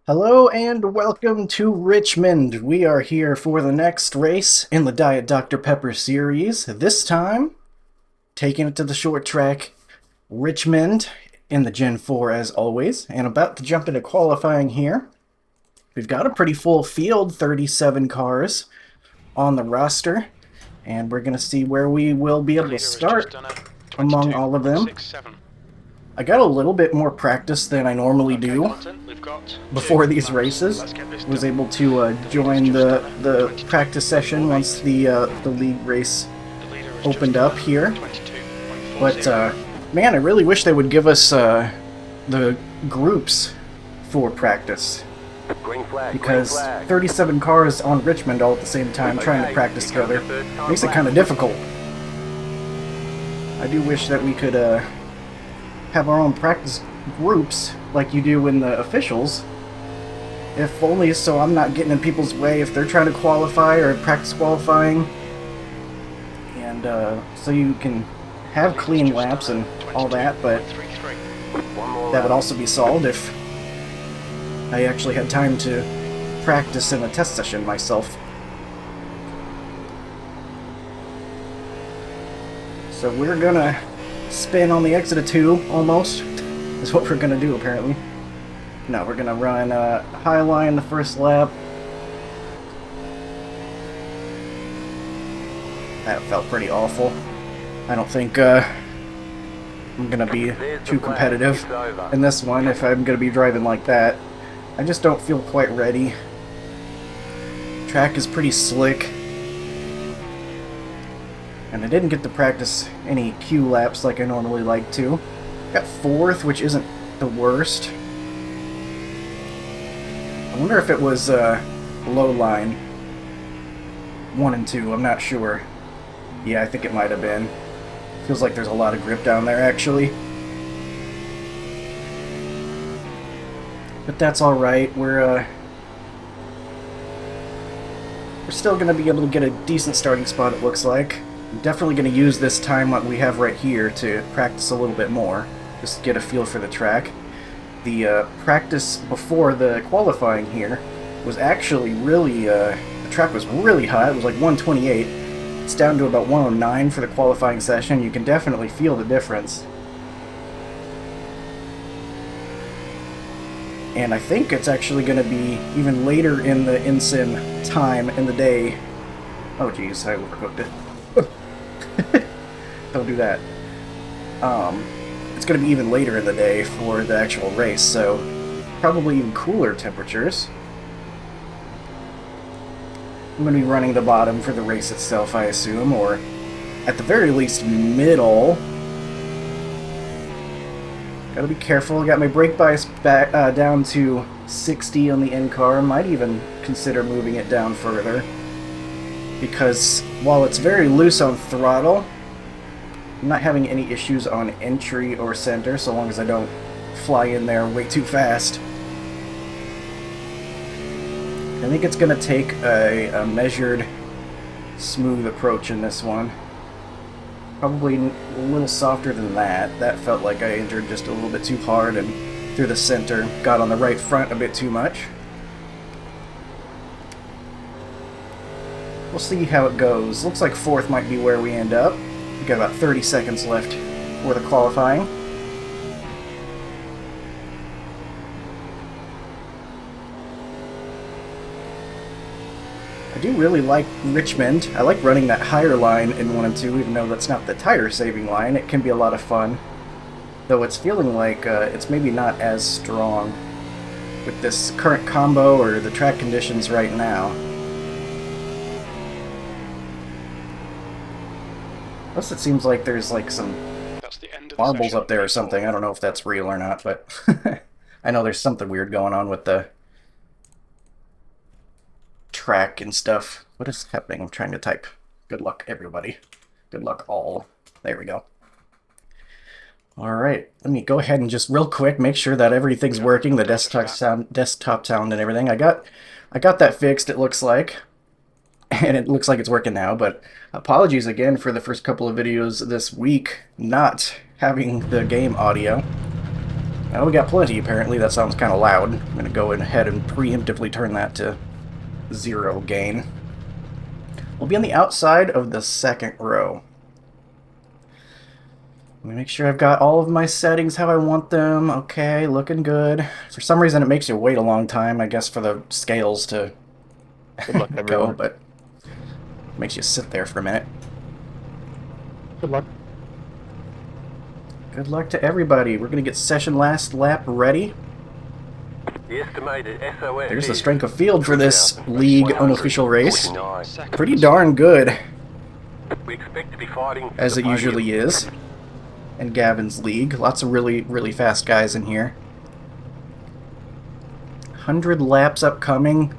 Hello and welcome to Richmond. We are here for the next race in the Diet Dr. Pepper series. This time, taking it to the short track, Richmond in the Gen 4 as always, and about to jump into qualifying here. We've got a pretty full field, 37 cars on the roster, and we're going to see where we will be able to start among all of them. I got a little bit more practice than I normally do before these races. Was able to join the practice session once the league race opened up here. But man, I really wish they would give us the groups for practice, because 37 cars on Richmond all at the same time trying to practice together makes it kind of difficult. I do wish that we could have our own practice groups like you do in the officials, if only so I'm not getting in people's way if they're trying to qualify or practice qualifying, and so you can have clean laps and all that. But that would also be solved if I actually had time to practice in a test session myself. So we're gonna spin on the exit of 2, almost, is what we're gonna do apparently. No, we're gonna run high line the first lap. That felt pretty awful. I don't think I'm gonna be too competitive in this one if I'm gonna be driving like that. I just don't feel quite ready. Track is pretty slick, and I didn't get to practice any Q laps like I normally like to. Got 4th, which isn't the worst. I wonder if it was low line 1 and 2, I'm not sure. Yeah, I think it might have been. Feels like there's a lot of grip down there actually. But that's alright, we're still going to be able to get a decent starting spot, it looks like. I'm definitely going to use this time what we have right here to practice a little bit more, just to get a feel for the track. The practice before the qualifying here was actually really, the track was really high. It was like 128. It's down to about 109 for the qualifying session. You can definitely feel the difference. And I think it's actually going to be even later in the in-sim time in the day. Oh geez, I overcooked it. Don't do that. It's going to be even later in the day for the actual race, so probably even cooler temperatures. I'm going to be running the bottom for the race itself, I assume, or at the very least middle. Gotta be careful. Got my brake bias back down to 60 on the in-car. Might even consider moving it down further, because while it's very loose on throttle, I'm not having any issues on entry or center, so long as I don't fly in there way too fast. I think it's going to take a measured, smooth approach in this one. Probably a little softer than that. That felt like I entered just a little bit too hard and through the center. Got on the right front a bit too much. We'll see how it goes. Looks like 4th might be where we end up. We've got about 30 seconds left for the qualifying. I do really like Richmond. I like running that higher line in 1 and 2, even though that's not the tire saving line. It can be a lot of fun. Though it's feeling like it's maybe not as strong with this current combo or the track conditions right now. Plus it seems like there's like some marbles up there or something. I don't know if that's real or not, but I know there's something weird going on with the track and stuff. What is happening? I'm trying to type. Good luck, everybody. Good luck, all. There we go. Alright, let me go ahead and just real quick make sure that everything's working, the desktop sound and everything. I got that fixed, it looks like. And it looks like it's working now, but apologies again for the first couple of videos this week not having the game audio. Now we got plenty, apparently. That sounds kind of loud. I'm going to go ahead and preemptively turn that to 0 gain. We'll be on the outside of the second row. Let me make sure I've got all of my settings how I want them. Okay, looking good. For some reason, it makes you wait a long time, I guess, for the scales to Good luck, go, everyone. but makes you sit there for a minute. Good luck. Good luck to everybody. We're going to get session last lap ready. The estimated SOS There's the is strength of field for this league unofficial race. 149. Pretty darn good, We expect to be fighting for as the it usually podium. is in Gavin's league. Lots of really fast guys in here. 100 laps upcoming.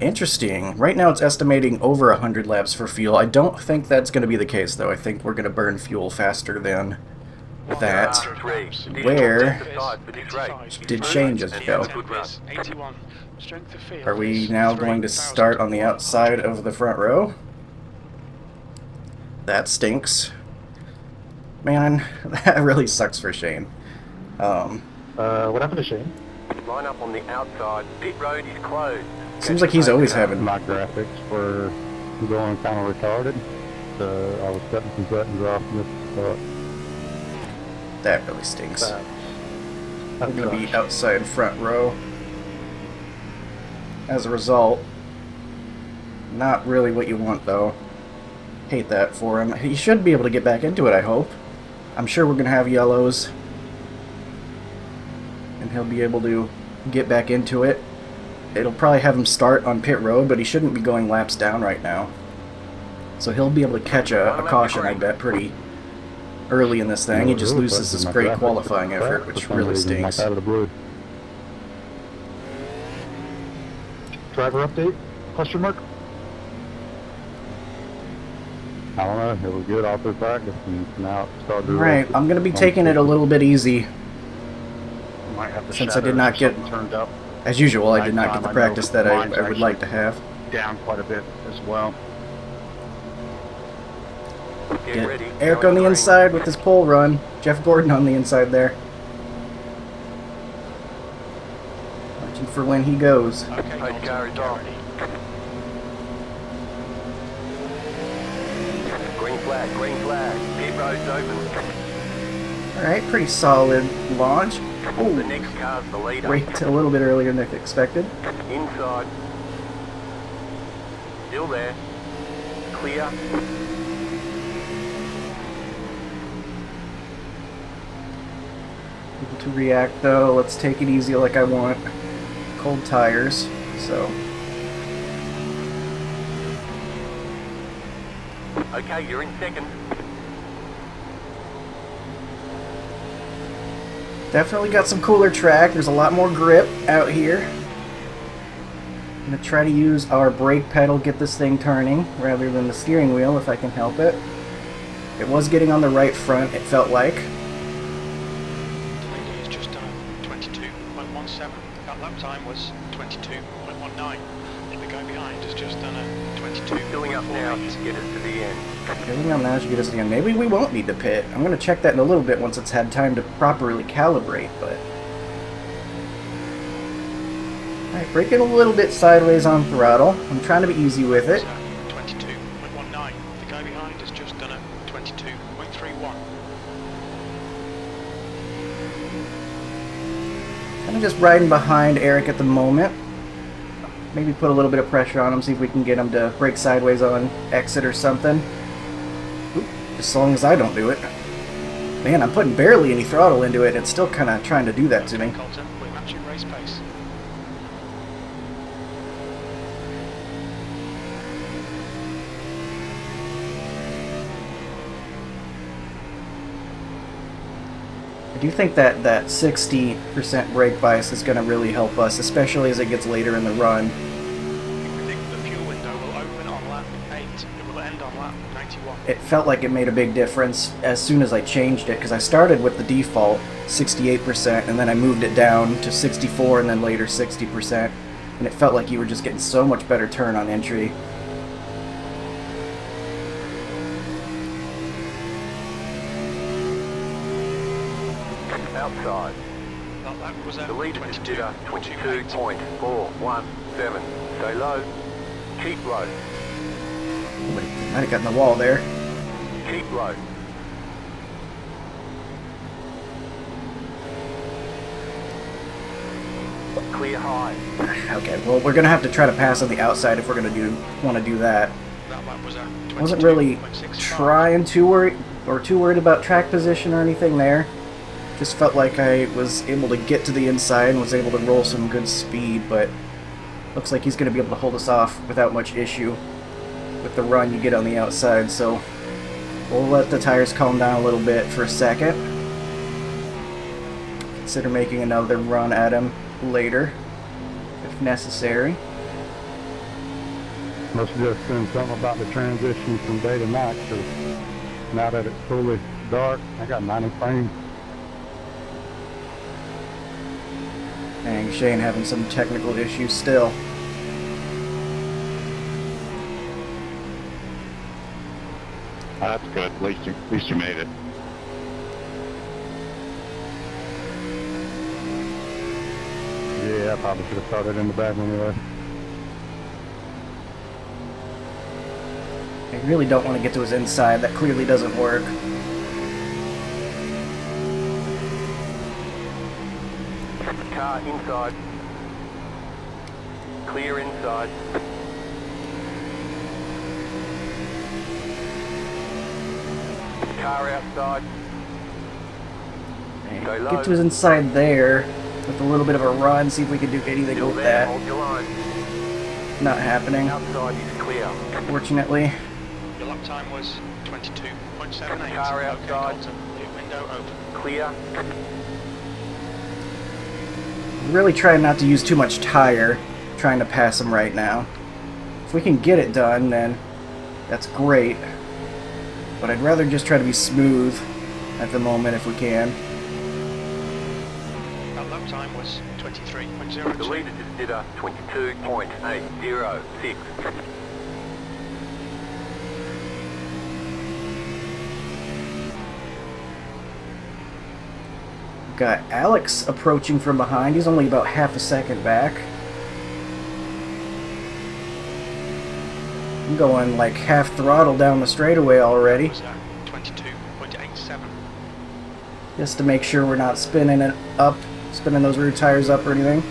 Interesting. Right now it's estimating over 100 laps for fuel. I don't think that's going to be the case, though. I think we're going to burn fuel faster than that. Where did changes go? Are we now going to start on the outside of the front row? That stinks. Man, that really sucks for Shane. What happened to Shane? Line up on the outside. Pit road is closed. Seems like he's always having... My graphics were going kind of retarded. So I was cutting some buttons off and this That really stinks. that We're going to be sucks. outside front row. As a result, not really what you want, though. Hate that for him. He should be able to get back into it, I hope. I'm sure we're going to have yellows. And he'll be able to get back into it. It'll probably have him start on pit road, but he shouldn't be going laps down right now. So he'll be able to catch a caution, I bet, pretty early in this thing. He just loses his great qualifying effort, which really stinks. Out of the blue. Driver update? Question mark? I don't know. It was good all through practice, and now it started to Right, I'm going to be taking it a little bit easy. Might have the Since I did not get, turned up as usual, I did not get the practice that I would like to have. down quite a bit as well. Get ready. Eric on the inside with his pole run. Jeff Gordon on the inside there. Watching for when he goes. Okay, car is off. Green flag, green flag. Pit road's open. Alright, pretty solid launch. The Ooh, next car's the leader. braked a little bit earlier than expected. Inside. Still there. Clear. Able to react though. Let's take it easy like I want. Cold tires, so. Okay, you're in second. Definitely got some cooler track. There's a lot more grip out here. I'm gonna try to use our brake pedal, get this thing turning, rather than the steering wheel if I can help it. It was getting on the right front, it felt like. Lady is just done 22.17. That lap time was 22.19. The guy behind has just done a 22. Filling up now to get us to the end. Filling on now should get us to the end. Maybe we won't need to pit. I'm gonna check that in a little bit once it's had time to properly calibrate, but... Alright, braking a little bit sideways on throttle. I'm trying to be easy with it. 22.19. The guy behind has just done a 22.31. Kind of just riding behind Eric at the moment. Maybe put a little bit of pressure on him, see if we can get him to brake sideways on exit or something. Oop, as long as I don't do it. Man, I'm putting barely any throttle into it, and it's still kind of trying to do that to me. Colton, we're matching race pace. I do think that 60% brake bias is going to really help us, especially as it gets later in the run. We predict the fuel window will open on lap 8. It will end on lap 91. It felt like it made a big difference as soon as I changed it, because I started with the default 68%, and then I moved it down to 64%, and then later 60%, and it felt like you were just getting so much better turn on entry. Outside. That lap was The leader is Jitter 22.417. Stay low. Keep low. Wait, might have gotten the wall there. Keep low. Clear high. Okay, well, we're gonna have to try to pass on the outside if we're gonna want to do that. That lap was Wasn't really 22.65. trying too worried about track position or anything there. Just felt like I was able to get to the inside and was able to roll some good speed, but looks like he's going to be able to hold us off without much issue with the run you get on the outside, so we'll let the tires calm down a little bit for a second. Consider making another run at him later, if necessary. Must have just been something about the transition from day to night, because now that it's fully dark, I got 90 frames. Dang, Shane having some technical issues still. That's good. At least you made it. Yeah, I probably should have started in the back anyway. I really don't want to get to his inside. That clearly doesn't work. Car inside. Clear inside. Car outside. Dang, Go low. get to his inside there with a little bit of a run, see if we can do anything Still with there, that. hold your line. Not happening, Outside is clear. fortunately. Your lap time was 22.78. Car Okay, outside. Colton, the window open. Clear. Really trying not to use too much tire, trying to pass him right now. If we can get it done, then that's great. But I'd rather just try to be smooth at the moment if we can. That lap time was The 23.02. leader is Jitter 22.806. Got Alex approaching from behind. He's only about half a second back. I'm going like half throttle down the straightaway already, Was 22.87. just to make sure we're not spinning it up, spinning those rear tires up or anything.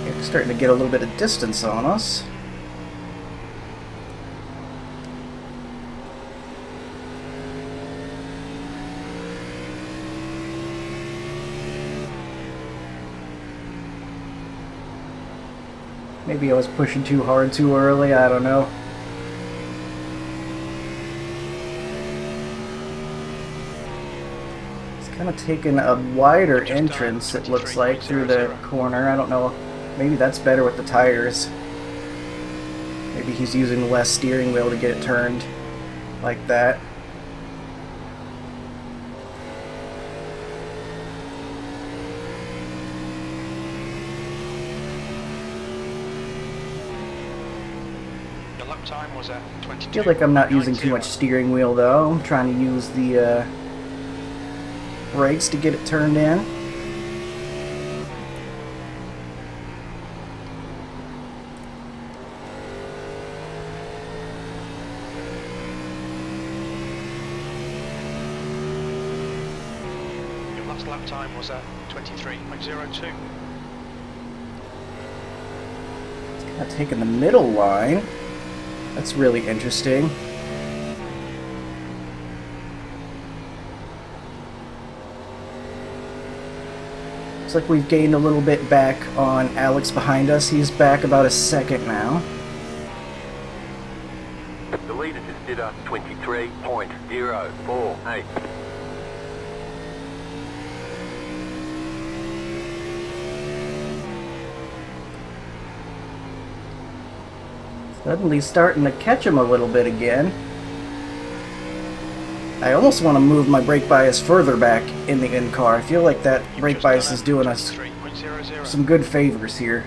It's starting to get a little bit of distance on us. Maybe I was pushing too hard too early, I don't know. It's kind of taking a wider entrance, it looks like, through the corner. I don't know. Maybe that's better with the tires. Maybe he's using less steering wheel to get it turned like that. Your lap time was at 22. I feel like I'm not using too much steering wheel though. I'm trying to use the brakes to get it turned in. Your last lap time was at 23.02. Not taking the middle line. That's really interesting. Looks like we've gained a little bit back on Alex behind us. He's back about a second now. The leader is Jitter 23.048. Suddenly starting to catch him a little bit again. I almost want to move my brake bias further back in the in-car. I feel like that You've brake just bias done is a doing us 23.00. some good favors here.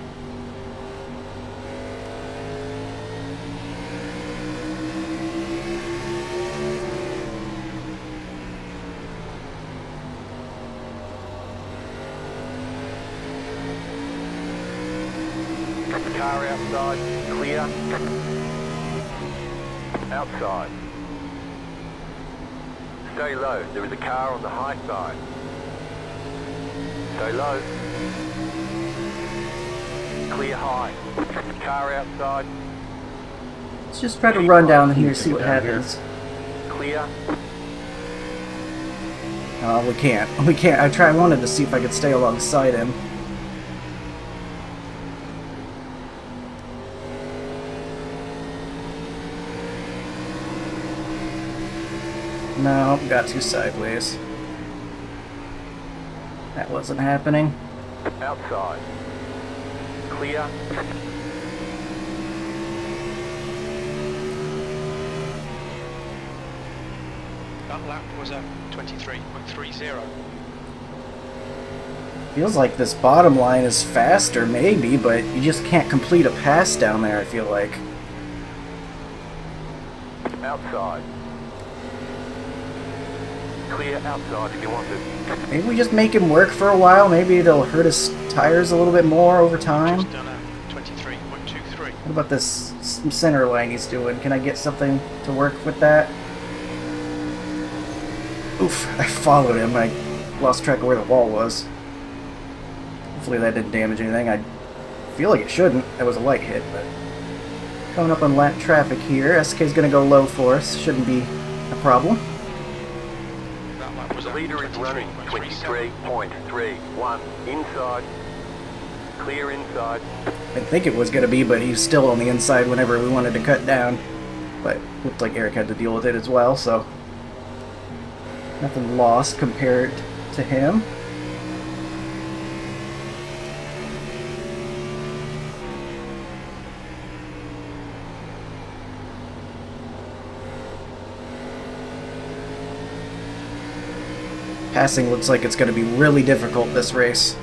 car outside. Clear. Outside. Stay low. There is a car on the high side. Stay low. Clear high. Car outside. Let's just try to run down here, see what happens. Clear. We can't. We can't. I wanted to see if I could stay alongside him. No, got too sideways. That wasn't happening. Outside. Clear. That lap was a 23.30. Feels like this bottom line is faster, maybe, but you just can't complete a pass down there, I feel like. Outside. Clear outside if you want to. Maybe we just make him work for a while. Maybe it'll hurt his tires a little bit more over time. Just done a 23.23. What about this center line he's doing? Can I get something to work with that? Oof, I followed him. I lost track of where the wall was. Hopefully that didn't damage anything. I feel like it shouldn't. That was a light hit, but... Coming up on lap traffic here. SK's gonna go low for us. Shouldn't be a problem. That lap was The a leader is running 23.37. 23.31. Inside. Clear inside. I didn't think it was gonna be, but he's still on the inside whenever we wanted to cut down. But looked like Eric had to deal with it as well, so... Nothing lost compared to him. Passing looks like it's going to be really difficult this race.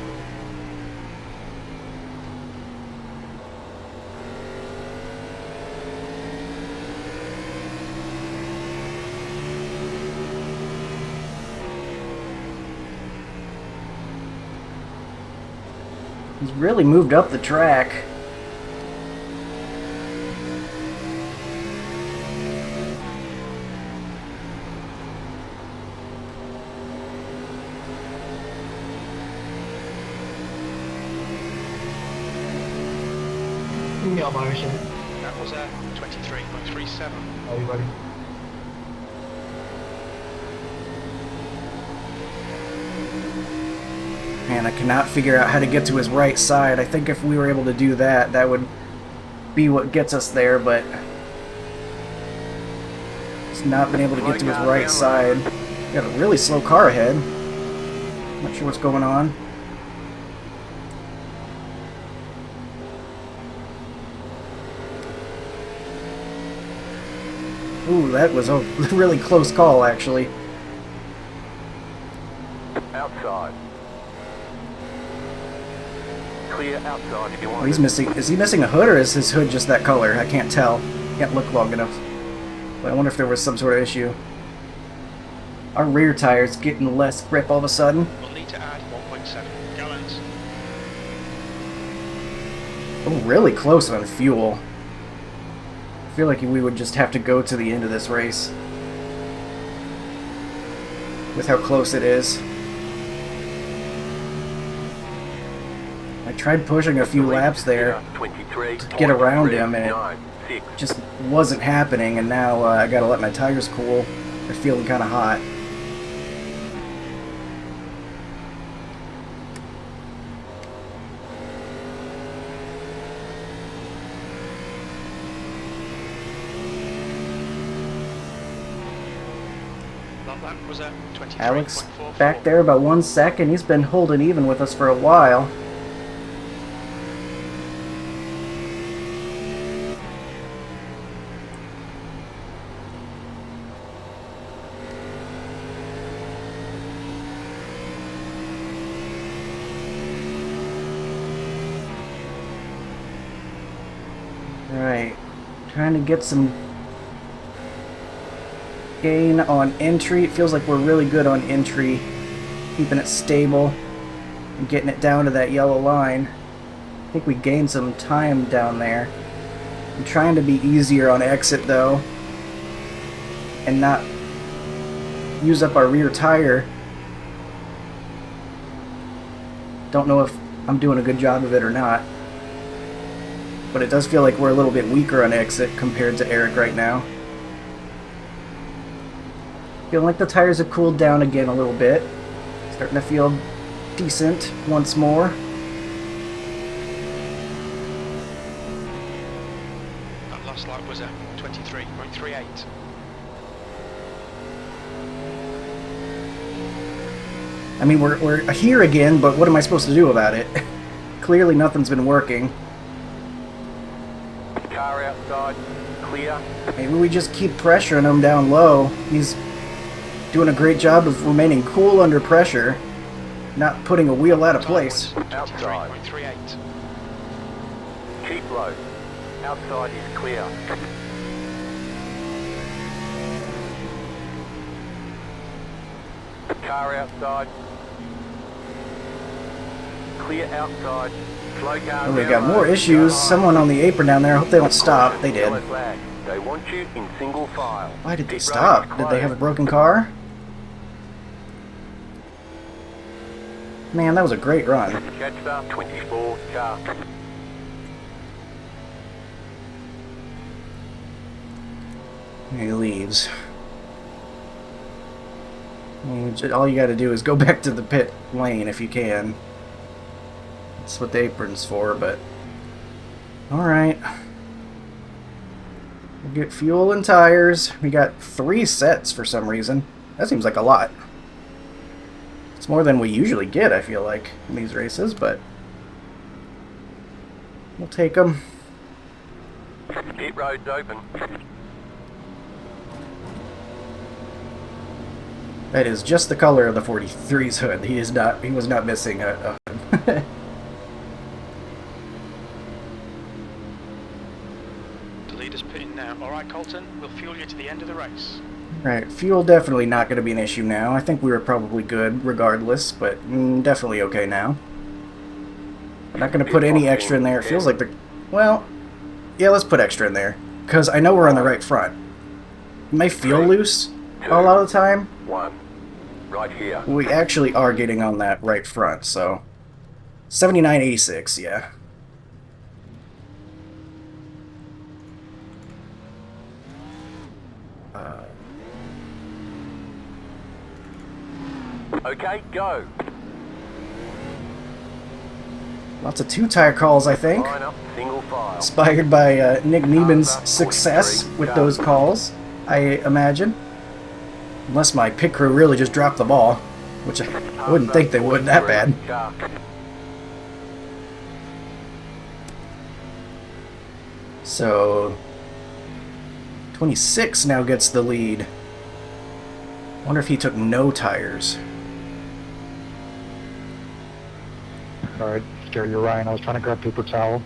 He's really moved up the track. That was a 23.37. Are you ready? Man, I cannot figure out how to get to his right side. I think if we were able to do that, that would be what gets us there, but... He's not been able to get to his right side. Got a really slow car ahead. Not sure what's going on. Ooh, that was a really close call, actually. Outside. Clear outside if you Oh, want he's to. missing. Is he missing a hood, or is his hood just that color? I can't tell. Can't look long enough. But I wonder if there was some sort of issue. Our rear tire's getting less grip all of a sudden. We'll need to add 1.7 gallons. Oh, really close on fuel. I feel like we would just have to go to the end of this race. With how close it is. I tried pushing a few laps there to get around him, and it just wasn't happening, and now I gotta let my tires cool. They're feeling kind of hot. That lap was a 23.44. Alex back there about 1 second. He's been holding even with us for a while. Alright, trying to get some gain on entry. It feels like we're really good on entry, keeping it stable and getting it down to that yellow line. I think we gained some time down there. I'm trying to be easier on exit though, and not use up our rear tire. Don't know if I'm doing a good job of it or not, but it does feel like we're a little bit weaker on exit compared to Eric right now. Feeling like the tires have cooled down again a little bit. Starting to feel decent once more. That last lap was a 23.38. I mean, we're here again, but what am I supposed to do about it? Clearly nothing's been working. Car outside, clear. Maybe we just keep pressuring him down low. He's doing a great job of remaining cool under pressure, not putting a wheel out of place. Outside. 23.38. Keep low. Outside is clear. Car outside. Clear outside. Slow car. Oh, we got more issues. Someone on the apron down there. I hope they don't stop. They did. Yellow flag. They want you in single file. Why did they Pit road stop? is Did they have a closed. broken car? Man, that was a great run. Jetstar 24 car. He leaves. I mean, all you gotta do is go back to the pit lane if you can. That's what the apron's for, but... Alright. We'll get fuel and tires. We got 3 sets for some reason. That seems like a lot. It's more than we usually get, I feel like, in these races, but... We'll take them. Pit road's open. That is just the color of the 43's hood. He was not missing a hood. The leader's pitting now. Alright, Colton, we'll fuel you to the end of the race. Right, fuel definitely not going to be an issue now. I think we were probably good regardless, but definitely okay now. I'm not going to put any extra in there. It feels like the... Well, yeah, let's put extra in there. Because I know we're on the right front. It may feel loose a lot of the time. 1. Right here. We actually are getting on that right front, so... 79.86, yeah. Okay, go. Lots of 2-tire calls, I think. Line up, single file. Inspired by Nick Nieman's success with those calls, I imagine. Unless my pit crew really just dropped the ball, which I wouldn't think they would that bad. Car. So, 26 now gets the lead. Wonder if he took no tires. Alright, scare you, Ryan. I was trying to grab paper towel.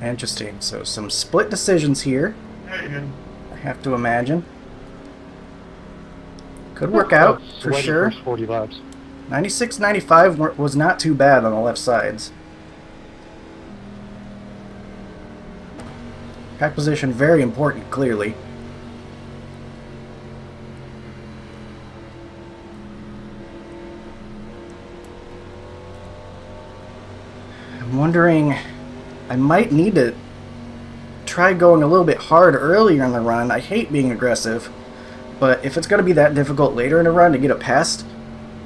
Interesting. So, some split decisions here, I have to imagine. Could work out, for Sweaty sure. first 40 laps. 96-95 was not too bad on the left sides. Pack position very important, clearly. I'm wondering, I might need to try going a little bit hard earlier in the run. I hate being aggressive, but if it's going to be that difficult later in the run to get a pass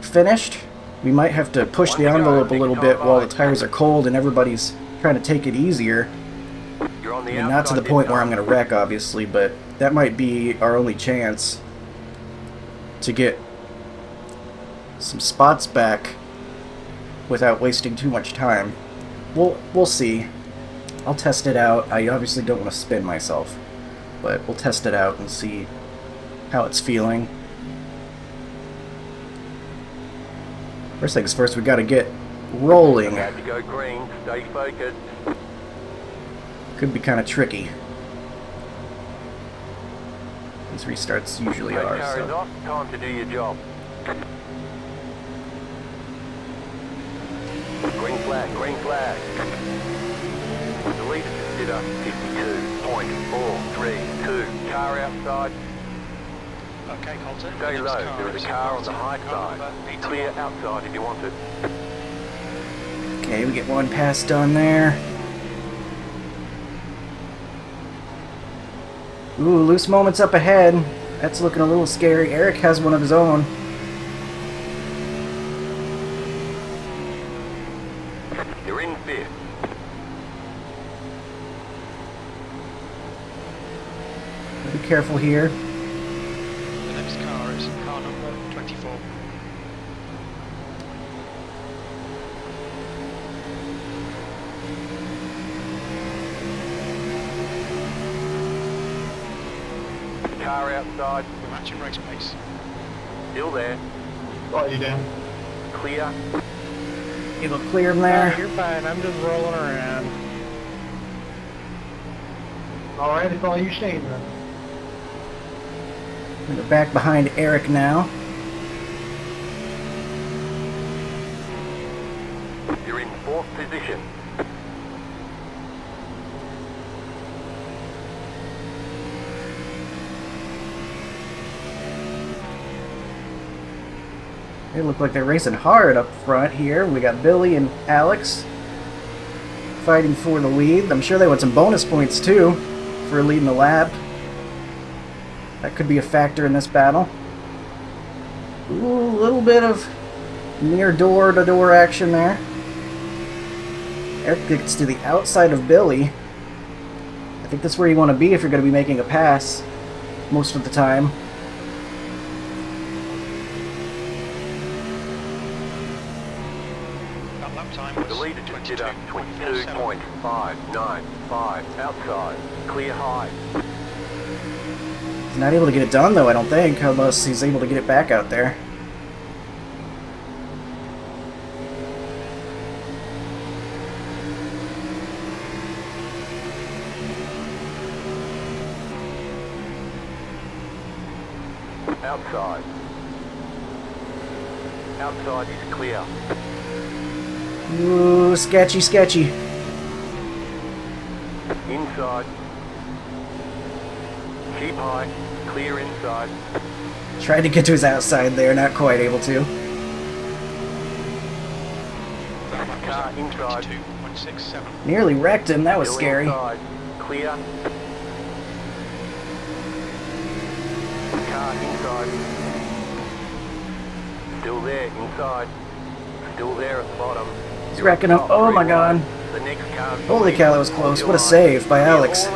finished, we might have to push the envelope a little bit while the tires are cold and everybody's trying to take it easier. You're on the I mean, not to the outside, point where Jetstar. I'm going to wreck, obviously, but that might be our only chance to get some spots back without wasting too much time. We'll see. I'll test it out. I obviously don't want to spin myself, but we'll test it out and see how it's feeling. First things first, we got to get rolling. About to go green. Stay focused. Could be kind of tricky. These restarts usually Car are. is So. off. Time to do your job. Green flag, green flag. The lead is consider 52.432. Car outside. Okay, Colton. Stay the next low. There is a car on the Martin, high car side. number 81. Clear outside if you want it. Okay, we get one pass done there. Ooh, loose moments up ahead. That's looking a little scary. Eric has one of his own. You're in fifth. Be careful here. The next car is car number 24. Car outside. We're matching race pace. Still there. Got you down. Clear. It'll clear him there. You're fine. I'm just rolling around. Alright, it's all you saying then. We're back behind Eric now. You're in fourth position. They look like they're racing hard up front here. We got Billy and Alex fighting for the lead. I'm sure they want some bonus points too for leading the lap. That could be a factor in this battle. Ooh, a little bit of near door-to-door action there. Eric gets to the outside of Billy. I think that's where you want to be if you're going to be making a pass most of the time. That lap time was The lead is consider 22.47. 22.595. Outside. Clear high. He's not able to get it done though, I don't think, unless he's able to get it back out there. Outside. Outside is clear. Ooh, sketchy, sketchy. Inside. Keep high. Clear inside. Tried to get to his outside there, not quite able to. That lap Car was inside. 22.67. Nearly wrecked him, that was Still scary. Inside. Clear. Car inside. Still there inside. Still there at the bottom. He's wrecking him. Oh my god. The next car. Holy cow, that was close. What a save by Alex.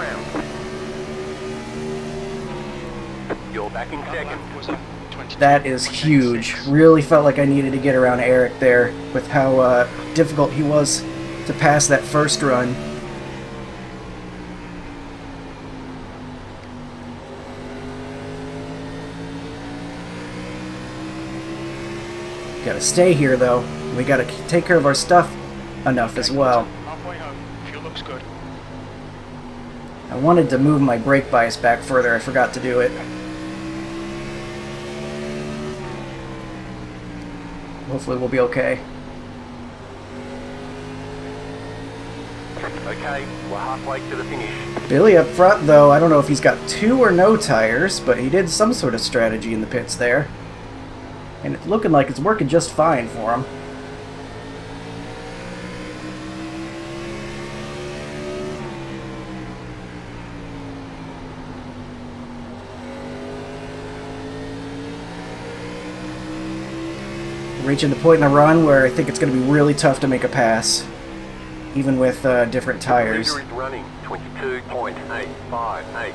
You're back in That second. lap was a 22.86. That is huge. Really felt like I needed to get around Eric there with how difficult he was to pass that first run. Gotta stay here though. We gotta take care of our stuff enough as well. Halfway home. Fuel looks good. I wanted to move my brake bias back further. I forgot to do it. Hopefully we'll be okay. Okay, we're halfway to the finish. Billy up front though, I don't know if he's got 2 or no tires, but he did some sort of strategy in the pits there. And it's looking like it's working just fine for him. Reaching the point in the run where I think it's going to be really tough to make a pass, even with different tires. Leader is running 22.858.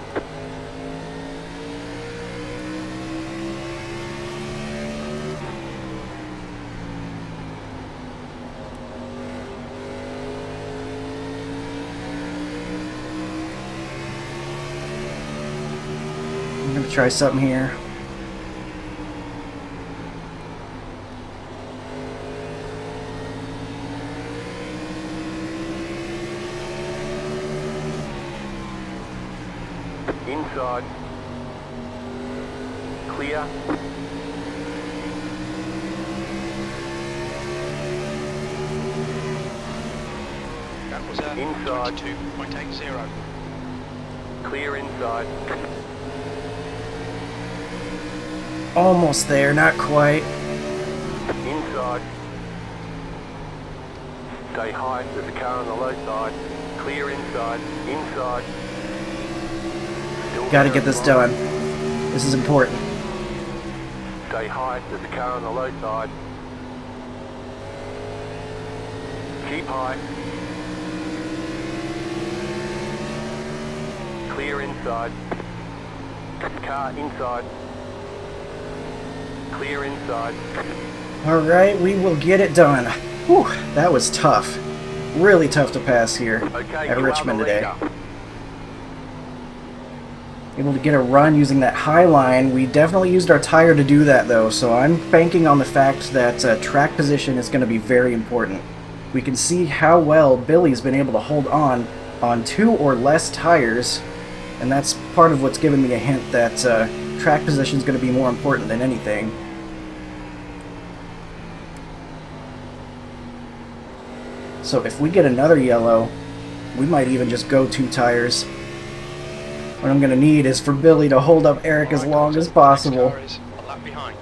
I'm going to try something here. Inside. Clear. was a Inside. 22.80. Clear inside. Almost there, not quite. Inside. Stay high, there's a car on the low side. Clear inside. Inside. Still Gotta very get this slow. done. This is important. Stay high, there's a car on the low side. Keep high. Clear inside. Car inside. Clear inside. Alright, we will get it done. Whew, that was tough. Really tough to pass here Okay, at you Richmond are the today. leader. Able to get a run using that high line. We definitely used our tire to do that though, so I'm banking on the fact that track position is going to be very important. We can see how well Billy's been able to hold on 2 or less tires, and that's part of what's given me a hint that track position is going to be more important than anything. So if we get another yellow, we might even just go 2 tires. What I'm going to need is for Billy to hold up Eric as long as possible, Next car is a lap behind.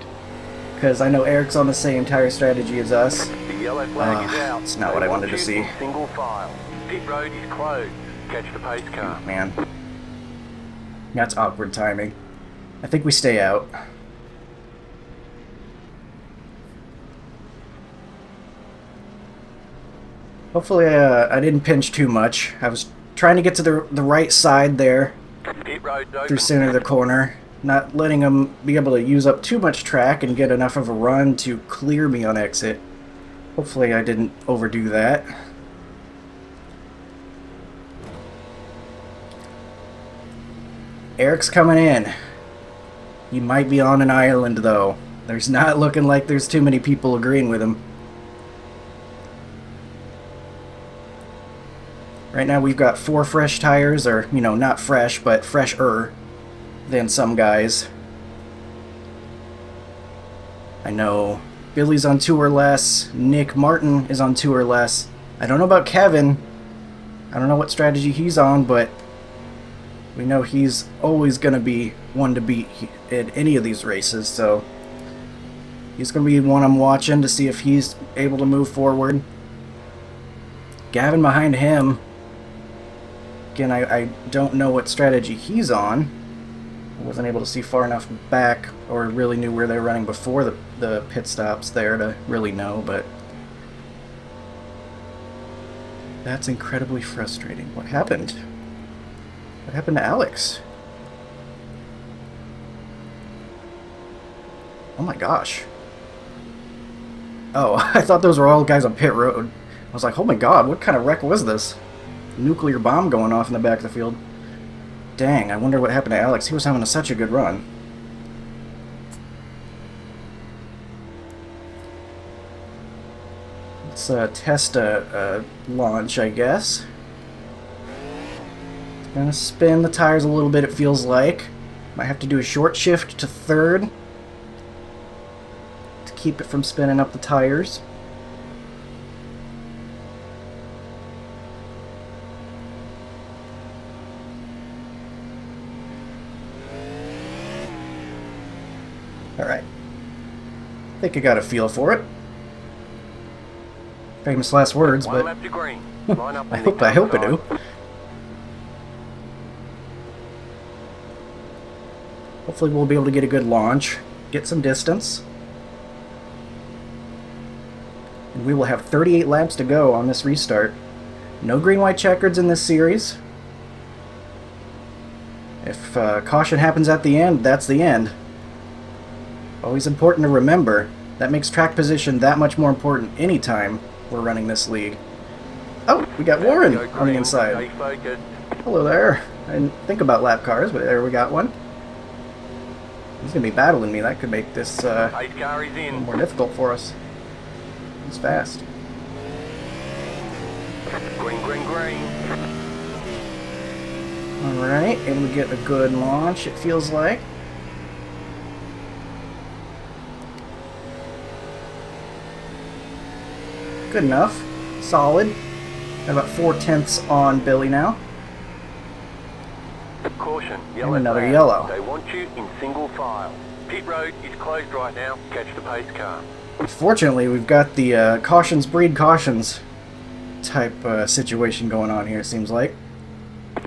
because I know Eric's on the same tire strategy as us. The yellow flag is out. It's not They what I want wanted to you see. in single file. Pit road is closed. Catch the pace car. Man, that's awkward timing. I think we stay out. Hopefully I didn't pinch too much. I was trying to get to the right side there Pit road's open. through center of the corner, not letting them be able to use up too much track and get enough of a run to clear me on exit. Hopefully I didn't overdo that. Eric's coming in. He might be on an island though. There's not looking like there's too many people agreeing with him. Right now we've got 4 fresh tires, or, you know, not fresh, but fresher than some guys. I know Billy's on 2 or less, Nick Martin is on 2 or less. I don't know about Kevin. I don't know what strategy he's on, but we know he's always going to be one to beat in any of these races, so he's going to be one I'm watching to see if he's able to move forward. Gavin behind him. Again, I don't know what strategy he's on. I wasn't able to see far enough back or really knew where they were running before the pit stops there to really know, but that's incredibly frustrating. What happened? What happened to Alex? Oh my gosh. Oh, I thought those were all guys on pit road. I was like, oh my god, what kind of wreck was this? Nuclear bomb going off in the back of the field. Dang, I wonder what happened to Alex. He was having such a good run. Let's test a launch, I guess. It's gonna spin the tires a little bit, it feels like. Might have to do a short shift to third to keep it from spinning up the tires. Alright. I think I got a feel for it. Famous last words, One but lap to green. Line up I on the hope I outside. do. Hopefully we'll be able to get a good launch, get some distance. And we will have 38 laps to go on this restart. No green-white checkers in this series. If caution happens at the end, that's the end. Always important to remember. That makes track position that much more important anytime we're running this league. Oh, we got Warren Go on the green. inside. Stay focused. Hello there. I didn't think about lap cars, but there we got one. He's going to be battling me. That could make this Pace car is in. more difficult for us. He's fast. Green, green, green. Alright, able to get a good launch, it feels like. Good enough. Solid. Got about 4/10 on Billy now. Caution, And yellow another flag. yellow. They want you in single file. Pit road is closed right now. Catch the pace car. Fortunately, we've got the cautions breed cautions type situation going on here, it seems like.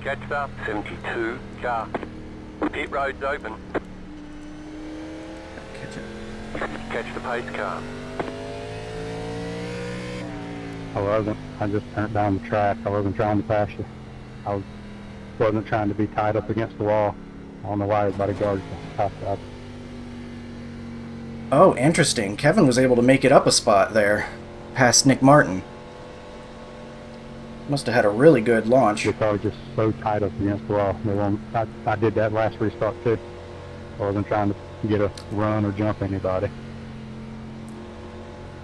Catch up, 72 car. Pit road's open. Catch it. Catch the pace car. I just turned down the track. I wasn't trying to pass you. Wasn't trying to be tied up against the wall. I don't know why everybody guards the outside. Oh, interesting. Kevin was able to make it up a spot there, past Nick Martin. Must have had a really good launch. Your car was just so tied up against the wall. I did that last restart too. I wasn't trying to get a run or jump anybody.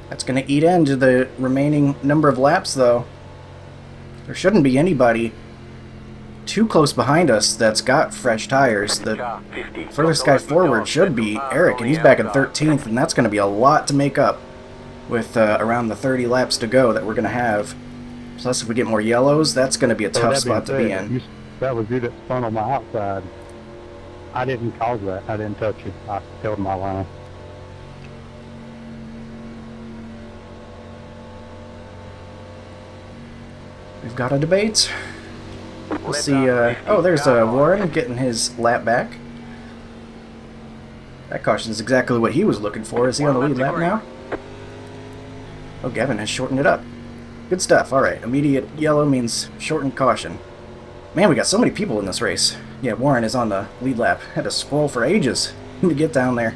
That's going to eat into the remaining number of laps, though. There shouldn't be anybody too close behind us that's got fresh tires. The Car 50. furthest guy forward should be Eric, and he's back in 13th, and that's going to be a lot to make up with around the 30 laps to go that we're going to have. Plus, if we get more yellows, that's going to be a tough spot to be in. That was you that spun on my outside. I didn't cause that. I didn't touch you. I held my line. We've got a debate. We'll see. Oh, there's Warren getting his lap back. That caution is exactly what he was looking for. Is he on the lead lap now? Oh, Gavin has shortened it up. Good stuff. Alright, immediate yellow means shortened caution. Man, we got so many people in this race. Yeah, Warren is on the lead lap. Had to scroll for ages to get down there.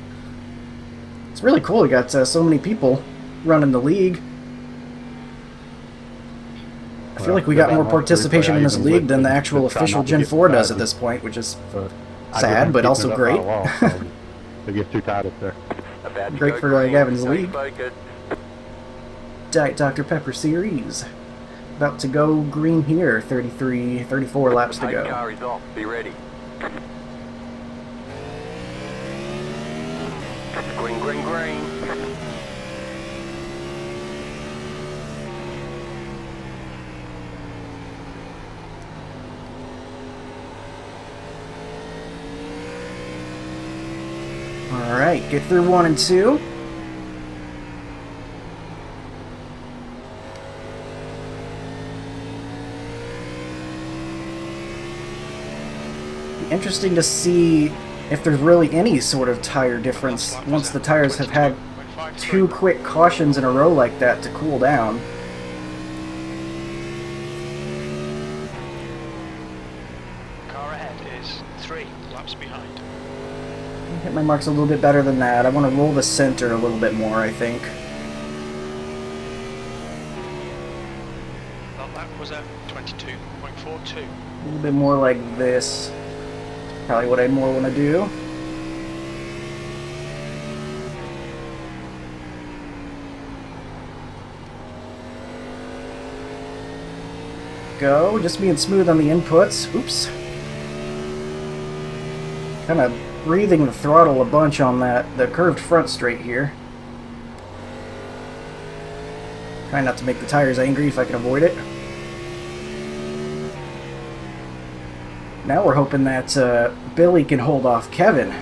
It's really cool. We got so many people running the league. I feel like we got more participation in this league than the actual official Gen 4 does at this point, which is sad, but also great. It gets too tight up there. Great for Gavin's league. Diet Dr. Pepper Series. About to go green here, 34 laps to go. Car is off. Be ready. Green, green, green. Alright, get through 1 and 2. Be interesting to see if there's really any sort of tire difference once the tires have had 2 quick cautions in a row like that to cool down. Car ahead is 3 laps behind. Hit my marks a little bit better than that. I want to roll the center a little bit more, I think. That lap was at 22.42. A little bit more like this. Probably what I more want to do. Go. Just being smooth on the inputs. Oops. Kind of breathing the throttle a bunch on the curved front straight here. Try not to make the tires angry if I can avoid it. Now we're hoping that Billy can hold off Kevin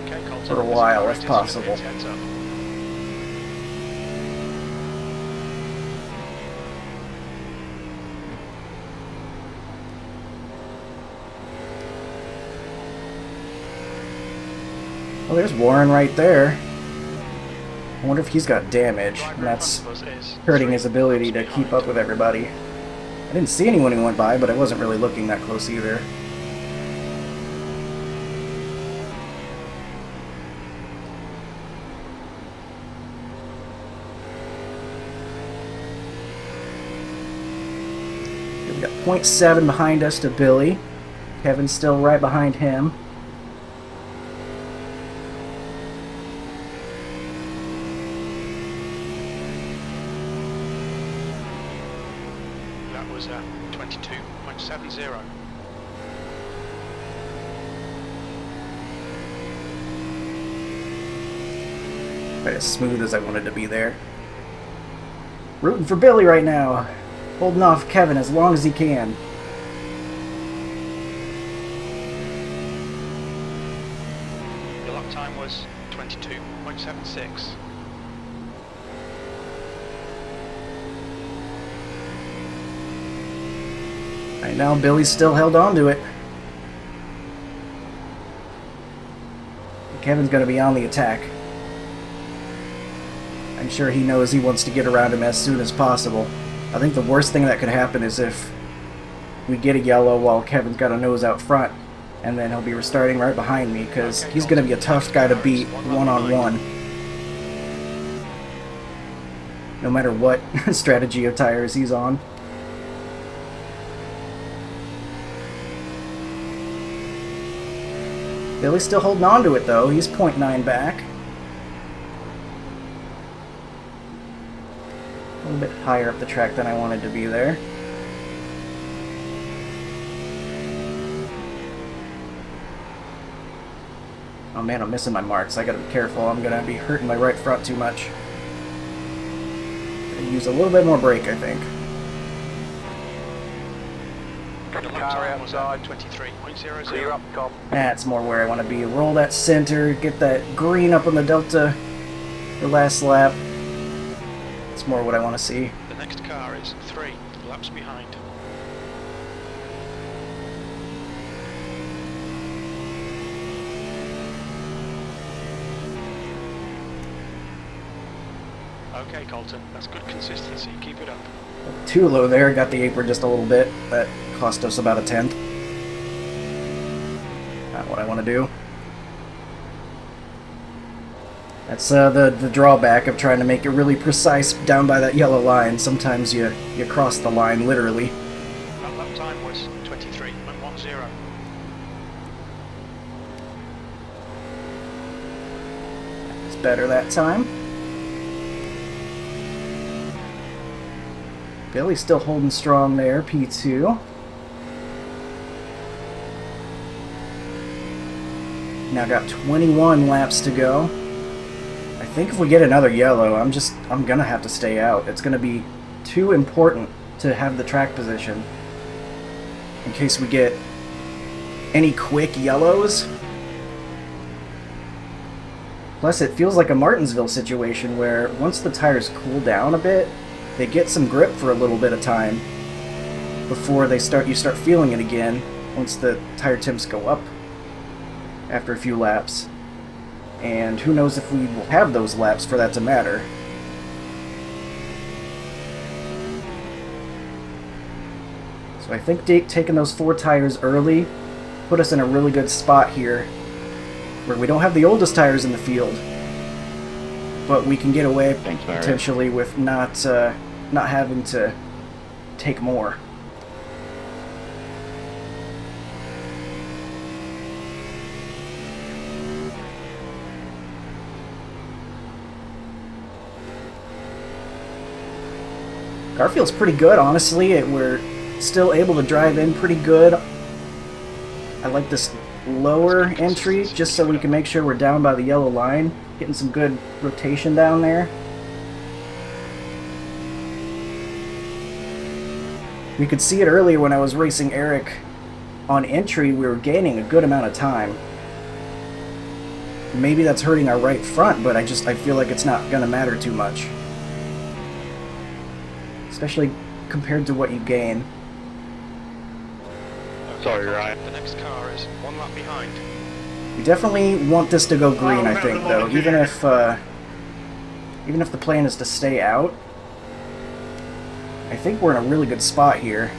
Okay, Colton, for a while, if possible. Heads up. Well, there's Warren right there. I wonder if he's got damage, and Driver in that's front of us is hurting 3 his ability to laps keep behind. up with everybody. I didn't see anyone who went by, but I wasn't really looking that close either. We got 0.7 behind us to Billy. Kevin's still right behind him. That was 22.70. Right as smooth as I wanted to be there. Rooting for Billy right now. holding off Kevin as long as he can. Your lap time was 22.76. Right now, Billy's still held on to it. Kevin's going to be on the attack. I'm sure he knows he wants to get around him as soon as possible. I think the worst thing that could happen is if we get a yellow while Kevin's got a nose out front, and then he'll be restarting right behind me, because he's going to be a tough guy to beat one-on-one. No matter what strategy of tires he's on. Billy's still holding on to it, though. He's 0.9 back. A little bit higher up the track than I wanted to be there. Oh man, I'm missing my marks. I gotta be careful. I'm gonna be hurting my right front too much. Gonna use a little bit more brake, I think. Your lap time was 23.00. Clear up top. That's more where I want to be. Roll that center, get that green up on the delta for last lap. It's more what I want to see. The next car is 3 laps behind. Okay, Colton, that's good consistency. Keep it up. Too low there, got the apron just a little bit. That cost us about a tenth. Not what I want to do. That's the drawback of trying to make it really precise down by that yellow line. Sometimes you cross the line, literally. That lap time was 23.10. It's better that time. Billy's still holding strong there, P2. Now got 21 laps to go. I think if we get another yellow, I'm gonna have to stay out. It's gonna be too important to have the track position in case we get any quick yellows. Plus, it feels like a Martinsville situation where once the tires cool down a bit, they get some grip for a little bit of time before you start feeling it again once the tire temps go up after a few laps. And who knows if we will have those laps for that to matter. So I think taking those 4 tires early put us in a really good spot here where we don't have the oldest tires in the field, but we can get away potentially with not having to take more. Garfield's pretty good, honestly. We're still able to drive in pretty good. I like this lower entry just so we can make sure we're down by the yellow line, getting some good rotation down there. You could see it earlier when I was racing Eric on entry. We were gaining a good amount of time. Maybe that's hurting our right front, but I feel like it's not going to matter too much. Especially compared to what you gain. Sorry, Ryan. The next car is 1 lap behind. We definitely want this to go green, I think, though. Even if the plan is to stay out, I think we're in a really good spot here.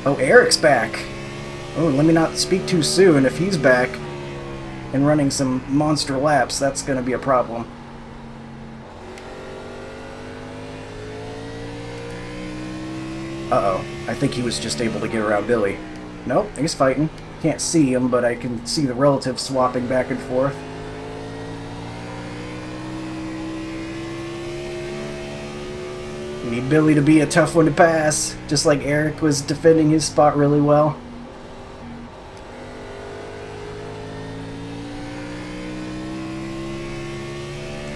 Oh, Eric's back. Oh, let me not speak too soon. If he's back and running some monster laps, that's going to be a problem. Uh-oh. I think he was just able to get around Billy. Nope, he's fighting. Can't see him, but I can see the relatives swapping back and forth. We need Billy to be a tough one to pass, just like Eric was defending his spot really well.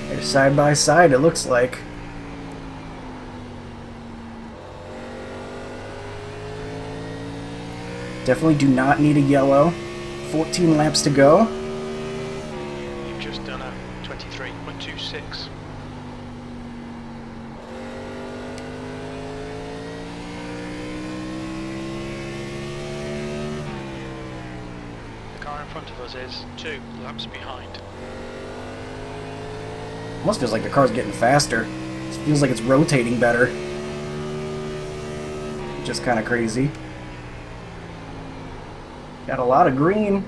They're side by side, it looks like. Definitely do not need a yellow. 14 laps to go. You've just done a 23.26. The car in front of us is 2 laps behind. Almost feels like the car's getting faster. It feels like it's rotating better. Just kind of crazy. Got a lot of green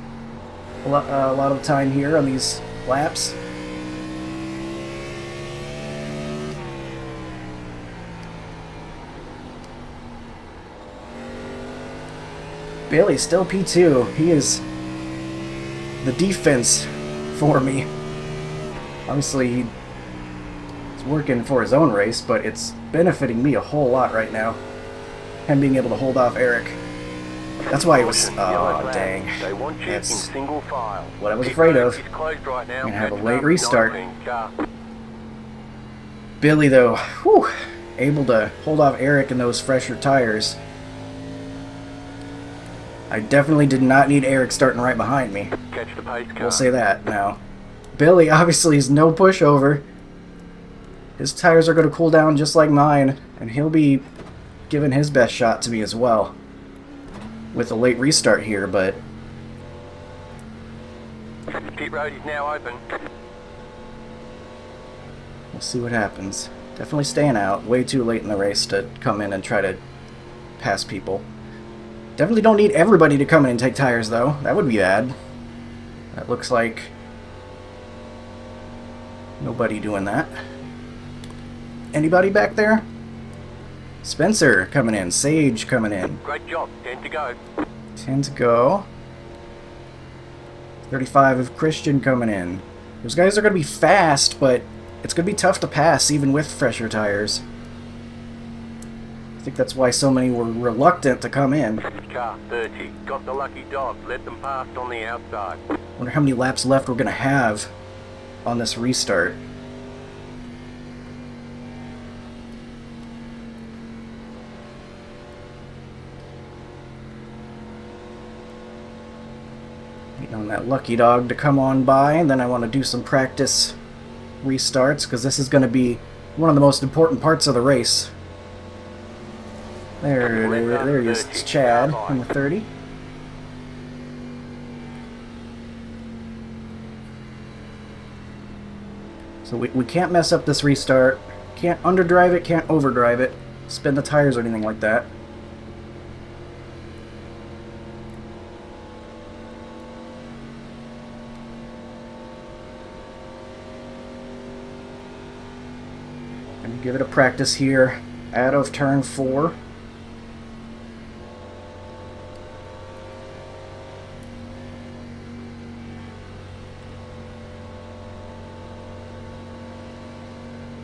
a lot of the time here on these laps. Bailey's still P2. He is the defense for me. Obviously, he's working for his own race, but it's benefiting me a whole lot right now. Him being able to hold off Eric. That's why he was... Oh, dang. That's what I was afraid of. I'm gonna have a late restart. Billy, though, whew, able to hold off Eric in those fresher tires. I definitely did not need Eric starting right behind me. We'll say that now. Billy obviously is no pushover. His tires are going to cool down just like mine, and he'll be giving his best shot to me as well. With a late restart here, but... Pit road is now open. We'll see what happens. Definitely staying out. Way too late in the race to come in and try to pass people. Definitely don't need everybody to come in and take tires, though. That would be bad. That looks like... nobody doing that. Anybody back there? Spencer coming in. Sage coming in. Great job. 10 to go. 10 to go. 35 of Christian coming in. Those guys are going to be fast, but it's going to be tough to pass even with fresher tires. I think that's why so many were reluctant to come in. Car 30. Got the lucky dog. Let them pass on the outside. Wonder how many laps left we're going to have on this restart. Waiting on that lucky dog to come on by, and then I want to do some practice restarts, because this is going to be one of the most important parts of the race. There he is, it's Chad in the 30. So we can't mess up this restart. Can't underdrive it, can't overdrive it, spin the tires or anything like that. Gonna give it a practice here out of turn 4.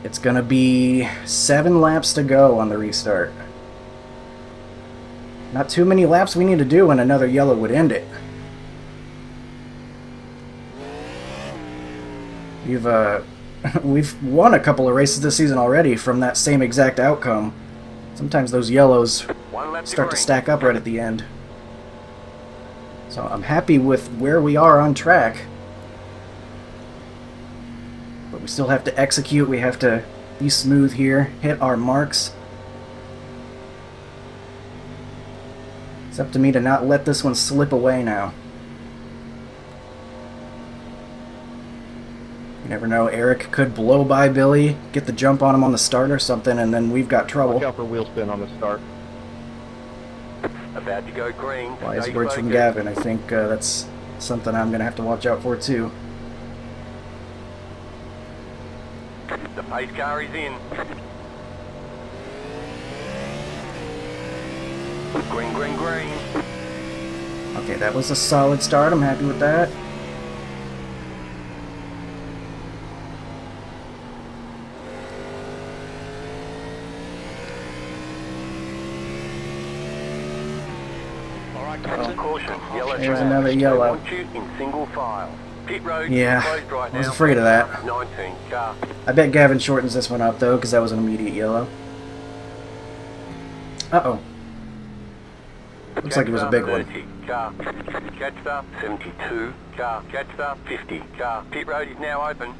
It's gonna be 7 laps to go on the restart. Not too many laps we need to do, and another yellow would end it. We've won a couple of races this season already from that same exact outcome. Sometimes those yellows start to stack up right at the end. So I'm happy with where we are on track. But we still have to execute, we have to be smooth here, hit our marks. It's up to me to not let this one slip away now. You never know, Eric could blow by Billy, get the jump on him on the start or something, and then we've got trouble. Watch out for wheel spin on the start. About to go green. Wise words from Gavin. I think that's something I'm going to have to watch out for too. The pace car is in. Green, green, green. Okay, that was a solid start. I'm happy with that. All right, Captain. Caution, yellow There's flag. another They yellow. want you in single file. Pit road Yeah, is closed right I was now. afraid of that. 19 car. I bet Gavin shortens this one up though, because that was an immediate yellow. Uh-oh. Looks like it was a big one. 30, car. Jetstar 72, car. Jetstar 50, car. Pit road is now open.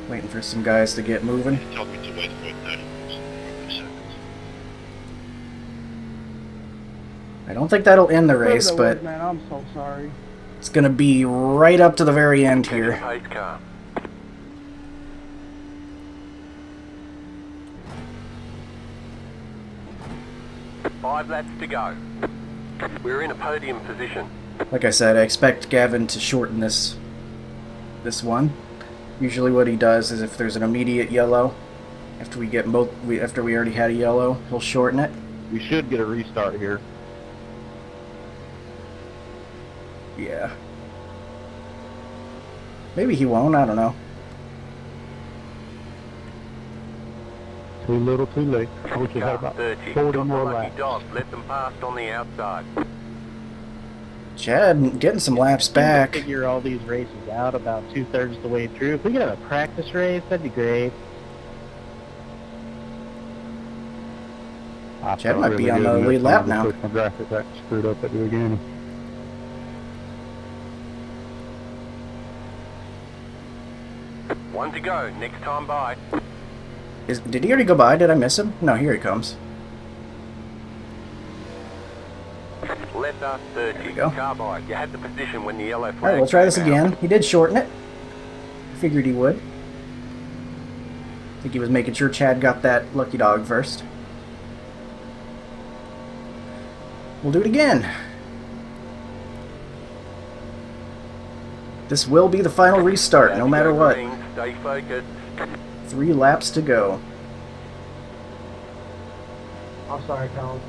Waiting for some guys to get moving. Told me to wait for 30 seconds. I don't think that'll end the race, but man, I'm so sorry. it's gonna be right up to the very end here. Pace car. Five laps to go. We're in a podium position. Like I said, I expect Gavin to shorten this one. Usually what he does is if there's an immediate yellow, after we already had a yellow, he'll shorten it. We should get a restart here. Yeah. Maybe he won't, I don't know. Too little, too late. I wish we had Car about 30. 40 Got more the lucky laps. dog. Let them past on the outside. Chad getting some laps back. Figure all these races out about 2/3 the way through. If we could have a practice race, that'd be great. Chad might be on the lead lap now. My graphics got screwed up at the beginning. One to go. Next time by. Did he already go by? Did I miss him? No, here he comes. Letter 30. we go. Car by. You had the position when the yellow flag. Alright, we'll try this came out. again. He did shorten it. Figured he would. I think he was making sure Chad got that lucky dog first. We'll do it again. This will be the final restart, no matter what. Green, stay focused. 3 laps to go. I'm sorry, Colin.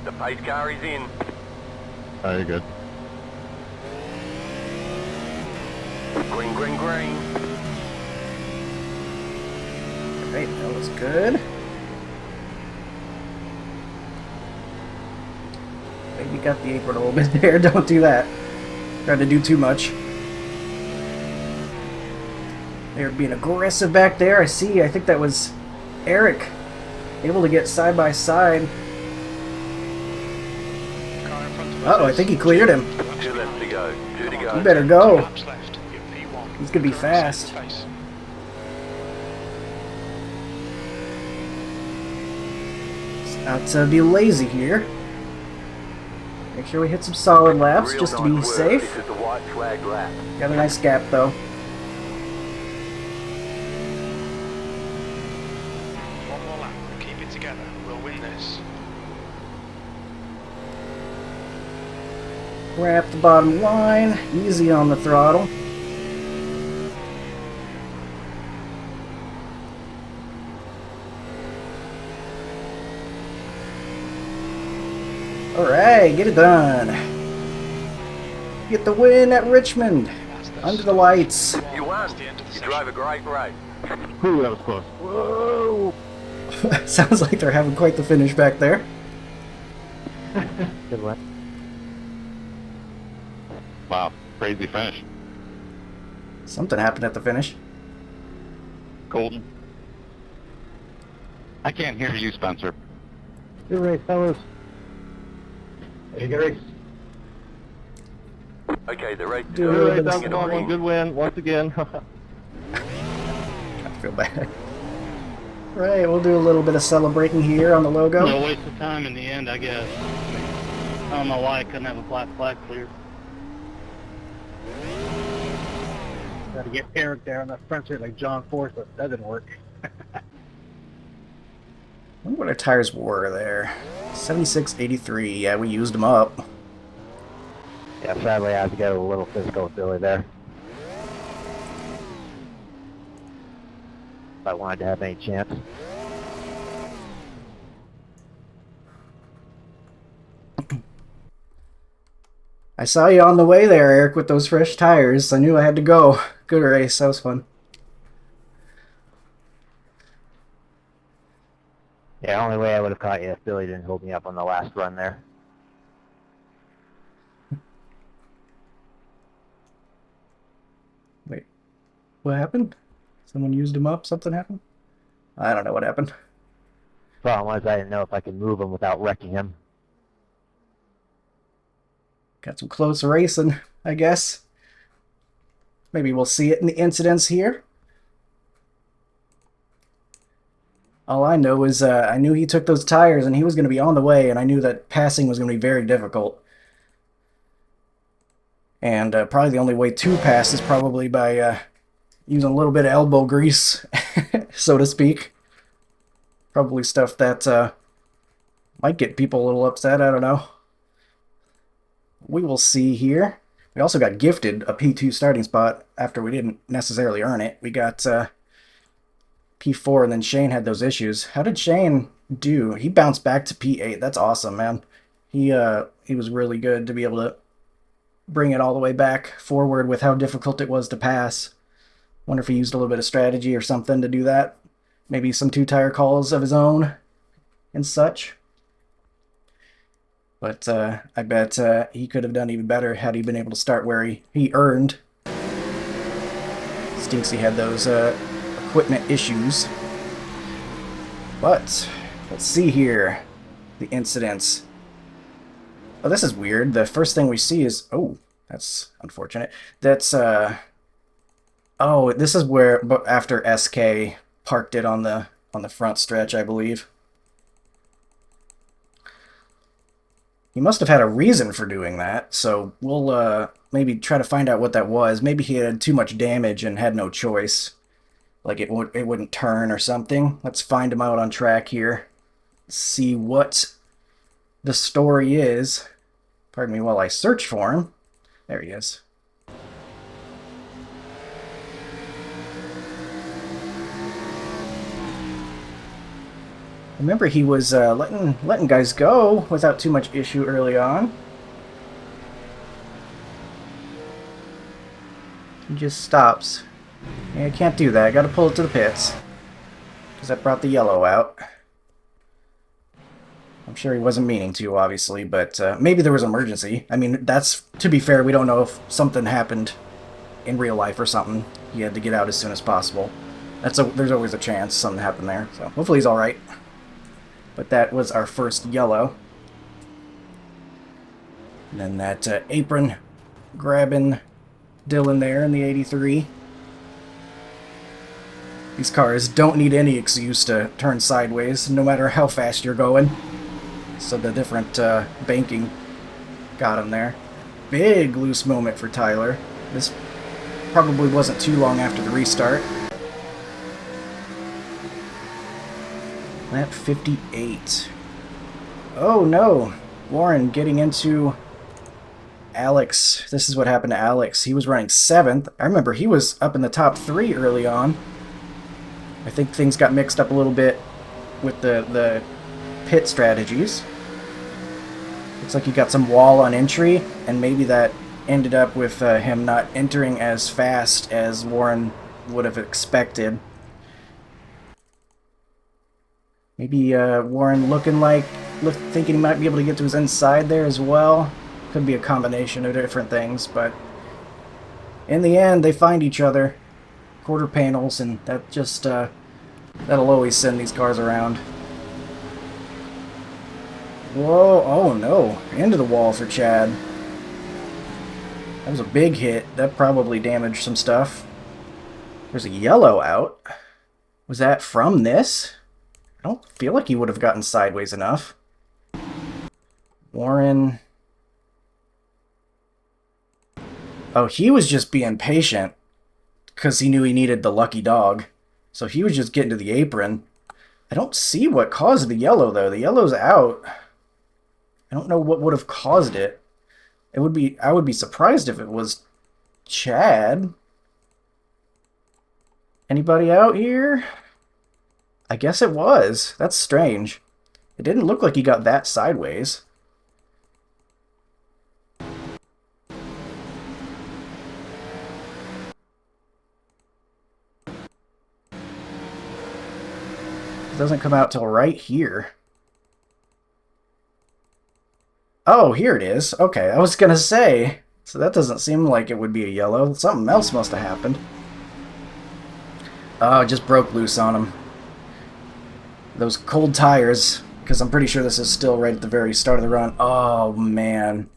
The pace car is in. Oh, you're good. Green, green, green. Alright, that was good. Maybe got the apron a little bit there. Don't do that. Tried to do too much. They're being aggressive back there. I see. I think that was Eric able to get side by side. Car in front of us Uh-oh, I think he cleared him. 2 laps to go. 2 to go. You better go. Laps left. Your P1. He's gonna be Current fast. set pace. Not to be lazy here. Make sure we hit some solid laps Real just to nice be work. safe. This is the white flag lap. Got a nice gap though. One more lap. Keep it together. We'll win this. We're at the bottom line. Easy on the throttle. Alright, get it done. Get the win at Richmond. Under the lights. You won. That's the end of the You session. drove a great race. Whew, that was close. Whoa! Sounds like they're having quite the finish back there. Good one. Wow, crazy finish. Something happened at the finish. Golden. I can't hear you, Spencer. Good race, fellas. Hey, good race. Okay, the race is Do a over. little bit of Get a ring. Good win, once again. I feel bad. Right, we'll do a little bit of celebrating here on the logo. A waste of time in the end, I guess. I don't know why I couldn't have a black flag clear. Got to get Eric there on the front seat like John Force, but that didn't work. I wonder what our tires were there. 76.83. Yeah, we used them up. Yeah, sadly I had to get a little physical with Billy there. If I wanted to have any chance. I saw you on the way there, Eric, with those fresh tires. I knew I had to go. Good race. That was fun. Yeah, only way I would have caught you if Billy didn't hold me up on the last run there. Wait. What happened? Someone used him up? Something happened? I don't know what happened. Problem was, I didn't know if I could move him without wrecking him. Got some close racing, I guess. Maybe we'll see it in the incidents here. All I know is I knew he took those tires and he was going to be on the way, and I knew that passing was going to be very difficult. And probably the only way to pass is probably by using a little bit of elbow grease, so to speak. Probably stuff that might get people a little upset, I don't know. We will see here. We also got gifted a P2 starting spot after we didn't necessarily earn it. We got P4, and then Shane had those issues. How did Shane do? He bounced back to P8. That's awesome, man. He was really good to be able to bring it all the way back forward with how difficult it was to pass. Wonder if he used a little bit of strategy or something to do that. Maybe some two-tire calls of his own and such. But I bet he could have done even better had he been able to start where he earned. Stinks he had those equipment issues. But let's see here. The incidents. Oh, this is weird. The first thing we see is... Oh, that's unfortunate. That's... Oh, this is where... But after SK parked it on the front stretch, I believe. He must have had a reason for doing that, so we'll maybe try to find out what that was. Maybe he had too much damage and had no choice. Like it wouldn't turn or something. Let's find him out on track here. See what the story is. Pardon me while I search for him. There he is. Remember, he was letting guys go without too much issue early on. He just stops. Yeah, I can't do that. I gotta pull it to the pits. Because that brought the yellow out. I'm sure he wasn't meaning to, obviously, but maybe there was an emergency. I mean, that's, to be fair, we don't know if something happened in real life or something. He had to get out as soon as possible. There's always a chance something happened there, so hopefully he's alright. But that was our first yellow. And then that apron grabbing Dylan there in the 83. These cars don't need any excuse to turn sideways, no matter how fast you're going. So the different banking got him there. Big loose moment for Tyler. This probably wasn't too long after the restart. Lap 58. Oh no! Warren getting into Alex. This is what happened to Alex. He was running 7th. I remember he was up in the top 3 early on. I think things got mixed up a little bit with the pit strategies. Looks like he got some wall on entry, and maybe that ended up with him not entering as fast as Warren would have expected. Maybe Warren thinking he might be able to get to his inside there as well. Could be a combination of different things, but in the end, they find each other. Quarter panels, and that just, that'll always send these cars around. Whoa, oh no, into the wall for Chad. That was a big hit. That probably damaged some stuff. There's a yellow out. Was that from this? I don't feel like he would have gotten sideways enough. Warren... Oh, he was just being patient because he knew he needed the lucky dog. So he was just getting to the apron. I don't see what caused the yellow, though. The yellow's out. I don't know what would have caused it. I would be surprised if it was Chad. Anybody out here? I guess it was. That's strange. It didn't look like he got that sideways. It doesn't come out till right here. Oh, here it is. Okay, I was gonna say. So that doesn't seem like it would be a yellow. Something else must have happened. Oh, it just broke loose on him. those cold tires, because I'm pretty sure this is still right at the very start of the run. Oh, man.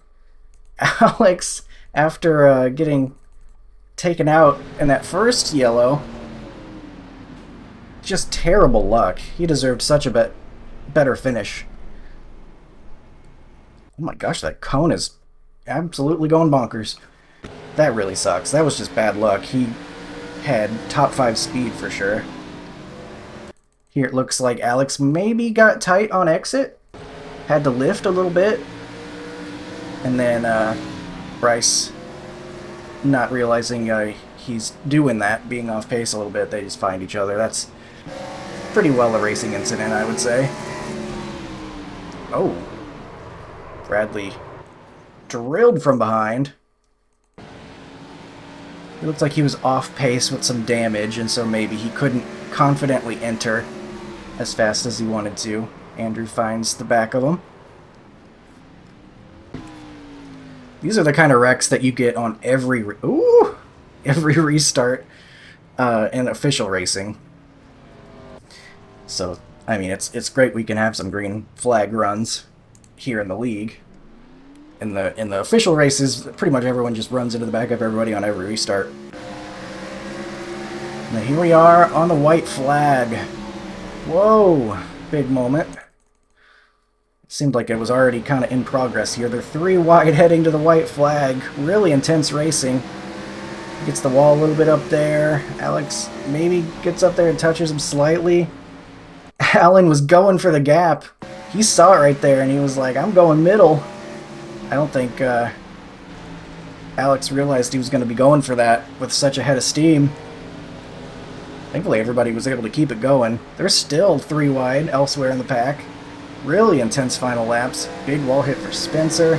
Alex, after getting taken out in that first yellow, just terrible luck. He deserved such a better finish. Oh my gosh, that cone is absolutely going bonkers. That really sucks. That was just bad luck. He had top 5 speed for sure. Here it looks like Alex maybe got tight on exit. Had to lift a little bit. And then Bryce, not realizing he's doing that, being off pace a little bit, they just find each other. That's pretty well a racing incident, I would say. Oh. Bradley drilled from behind. It looks like he was off pace with some damage, and so maybe he couldn't confidently enter as fast as he wanted to. Andrew finds the back of him. These are the kind of wrecks that you get on every restart in official racing. So, I mean, it's great we can have some green flag runs here in the league. In the official races, pretty much everyone just runs into the back of everybody on every restart. Now here we are on the white flag. Whoa, big moment. It seemed like it was already kind of in progress here. They're 3 wide heading to the white flag. Really intense racing. Gets the wall a little bit up there. Alex maybe gets up there and touches him slightly. Alan was going for the gap. He saw it right there and he was like, I'm going middle. I don't think Alex realized he was going to be going for that with such a head of steam. Thankfully everybody was able to keep it going. They're still 3 wide elsewhere in the pack. Really intense final laps. Big wall hit for Spencer.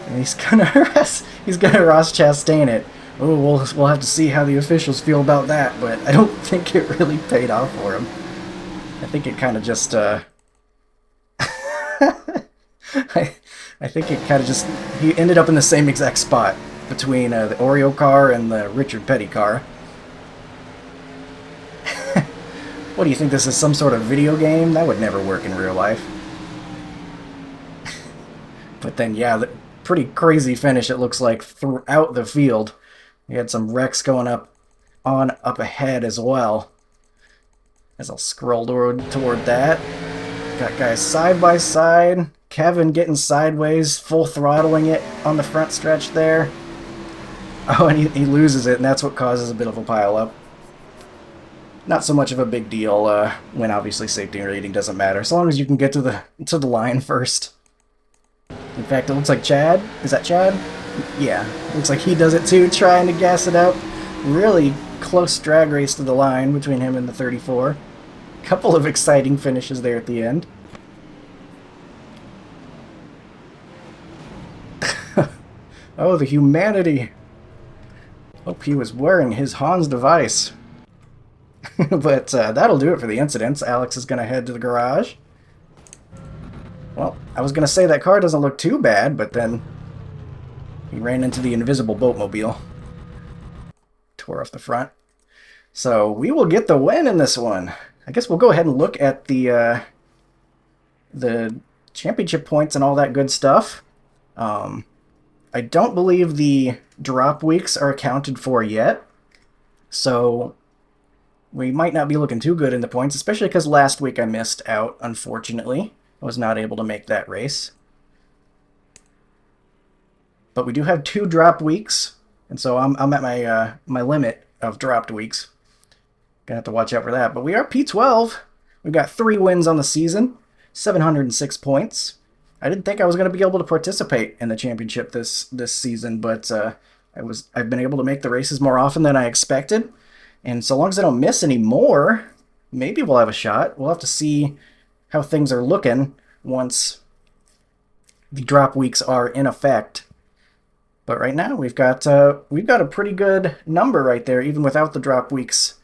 And he's gonna Ross Chastain it. Oh, we'll have to see how the officials feel about that, but I don't think it really paid off for him. I think it kind of just I think it kind of just... He ended up in the same exact spot between the Oreo car and the Richard Petty car. What do you think, this is some sort of video game? That would never work in real life. But then, yeah, pretty crazy finish it looks like throughout the field. We had some wrecks going up ahead as well. As I'll scroll toward that. Got guys side by side. Kevin getting sideways, full throttling it on the front stretch there. Oh, and he loses it, and that's what causes a bit of a pile-up. Not so much of a big deal when obviously safety rating doesn't matter, as long as you can get to the line first. In fact, it looks like Chad. Is that Chad? Yeah, looks like he does it too, trying to gas it up. Really close drag race to the line between him and the 34. Couple of exciting finishes there at the end. Oh, the humanity. Hope he was wearing his Hans device. But that'll do it for the incidents. Alex is going to head to the garage. Well, I was going to say that car doesn't look too bad, but then he ran into the invisible boatmobile. Tore off the front. So we will get the win in this one. I guess we'll go ahead and look at the championship points and all that good stuff. I don't believe the drop weeks are accounted for yet, so we might not be looking too good in the points, especially because last week I missed out, unfortunately. I was not able to make that race. But we do have 2 drop weeks, and so I'm at my limit of dropped weeks. Gonna have to watch out for that. But we are P12. We've got 3 wins on the season, 706 points. I didn't think I was going to be able to participate in the championship this season, but I've been able to make the races more often than I expected. And so long as I don't miss any more, maybe we'll have a shot. We'll have to see how things are looking once the drop weeks are in effect. But right now we've got a pretty good number right there, even without the drop weeks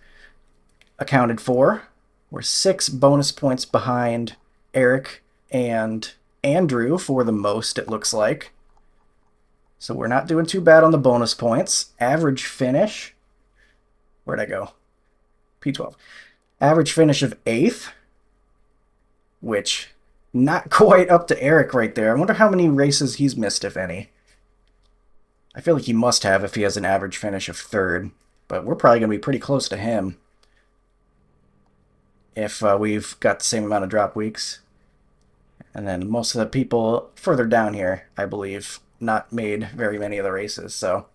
accounted for. We're 6 bonus points behind Eric and Andrew for the most, it looks like. So we're not doing too bad on the bonus points. Average finish. Where'd I go? P12. Average finish of 8th, which not quite up to Eric right there. I wonder how many races he's missed, if any. I feel like he must have if he has an average finish of 3rd, but we're probably going to be pretty close to him if we've got the same amount of drop weeks. And then most of the people further down here, I believe, not made very many of the races, so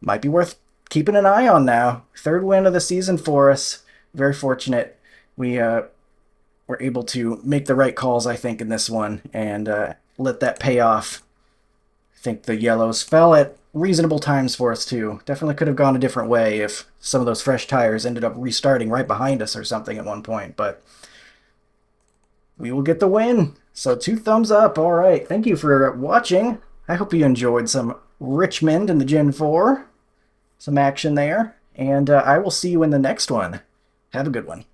might be worth keeping an eye on now. 3rd win of the season for us. Very fortunate. We were able to make the right calls, I think, in this one, and let that pay off. I think the yellows fell at reasonable times for us, too. Definitely could have gone a different way if some of those fresh tires ended up restarting right behind us or something at one point, but we will get the win. So 2 thumbs up. All right. Thank you for watching. I hope you enjoyed some Richmond in the Gen 4. Some action there. And I will see you in the next one. Have a good one.